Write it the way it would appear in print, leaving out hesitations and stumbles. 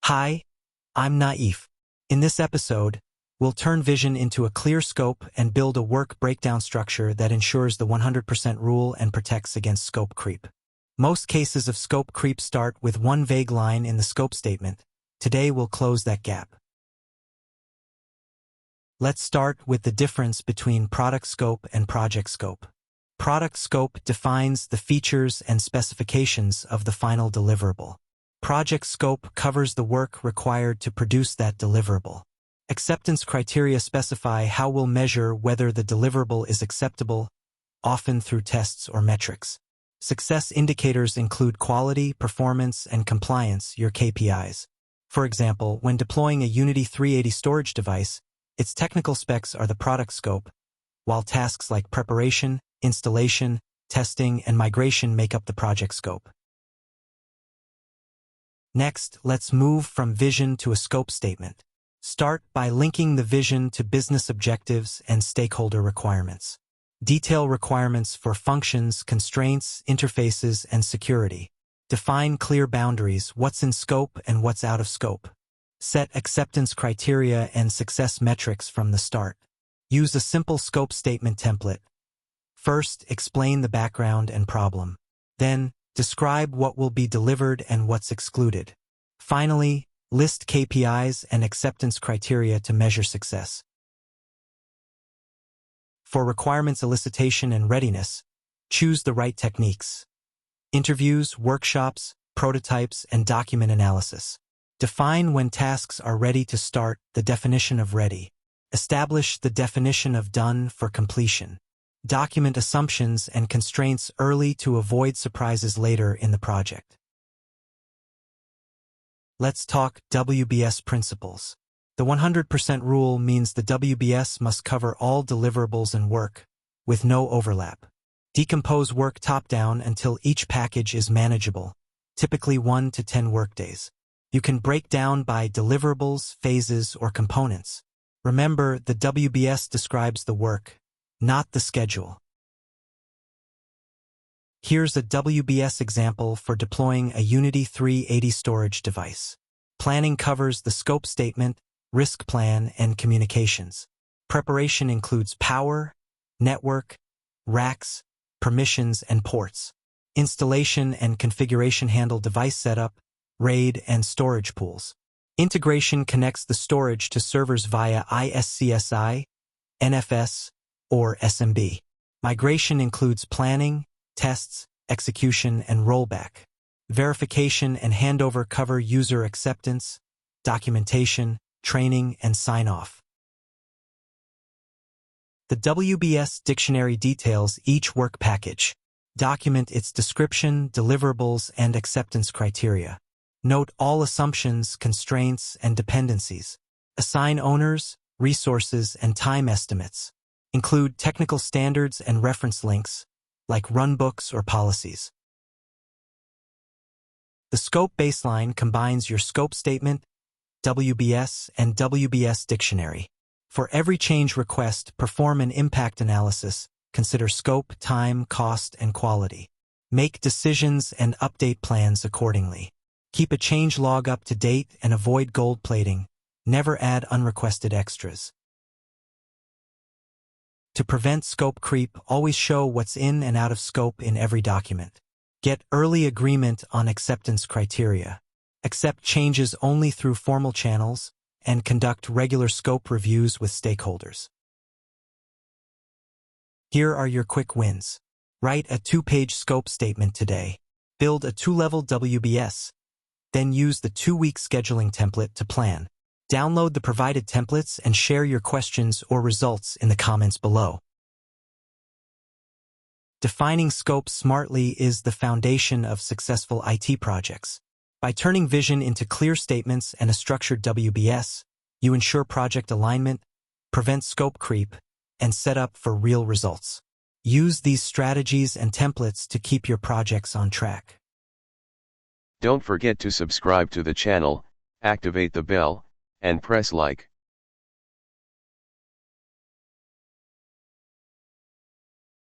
Hi, I'm Naif. In this episode, we'll turn vision into a clear scope and build a work breakdown structure that ensures the 100% rule and protects against scope creep. Most cases of scope creep start with one vague line in the scope statement. Today we'll close that gap. Let's start with the difference between product scope and project scope. Product scope defines the features and specifications of the final deliverable. Project scope covers the work required to produce that deliverable. Acceptance criteria specify how we'll measure whether the deliverable is acceptable, often through tests or metrics. Success indicators include quality, performance, and compliance, your KPIs. For example, when deploying a Unity 380 storage device, its technical specs are the product scope, while tasks like preparation, installation, testing, and migration make up the project scope. Next, let's move from vision to a scope statement. Start by linking the vision to business objectives and stakeholder requirements. Detail requirements for functions, constraints, interfaces, and security. Define clear boundaries, what's in scope and what's out of scope. Set acceptance criteria and success metrics from the start. Use a simple scope statement template. First, explain the background and problem. Then, describe what will be delivered and what's excluded. Finally, list KPIs and acceptance criteria to measure success. For requirements elicitation and readiness, choose the right techniques. Interviews, workshops, prototypes, and document analysis. Define when tasks are ready to start, the definition of ready. Establish the definition of done for completion. Document assumptions and constraints early to avoid surprises later in the project. Let's talk WBS principles. The 100% rule means the WBS must cover all deliverables and work, with no overlap. Decompose work top-down until each package is manageable, typically 1 to 10 workdays. You can break down by deliverables, phases, or components. Remember, the WBS describes the work, not the schedule. Here's a WBS example for deploying a Unity 380 storage device. Planning covers the scope statement, risk plan, and communications. Preparation includes power, network, racks, permissions, and ports. Installation and configuration handle device setup, RAID, and storage pools. Integration connects the storage to servers via ISCSI, NFS, or SMB. Migration includes planning, tests, execution, and rollback. Verification and handover cover user acceptance, documentation, training, and sign-off. The WBS dictionary details each work package. Document its description, deliverables, and acceptance criteria. Note all assumptions, constraints, and dependencies. Assign owners, resources, and time estimates. Include technical standards and reference links, like runbooks or policies. The scope baseline combines your scope statement, WBS, and WBS dictionary. For every change request, perform an impact analysis. Consider scope, time, cost, and quality. Make decisions and update plans accordingly. Keep a change log up to date and avoid gold plating. Never add unrequested extras. To prevent scope creep, always show what's in and out of scope in every document. Get early agreement on acceptance criteria. Accept changes only through formal channels, and conduct regular scope reviews with stakeholders. Here are your quick wins. Write a 2-page scope statement today. Build a 2-level WBS. Then use the 2-week scheduling template to plan. Download the provided templates and share your questions or results in the comments below. Defining scope smartly is the foundation of successful IT projects. By turning vision into clear statements and a structured WBS, you ensure project alignment, prevent scope creep, and set up for real results. Use these strategies and templates to keep your projects on track. Don't forget to subscribe to the channel, activate the bell, and press like.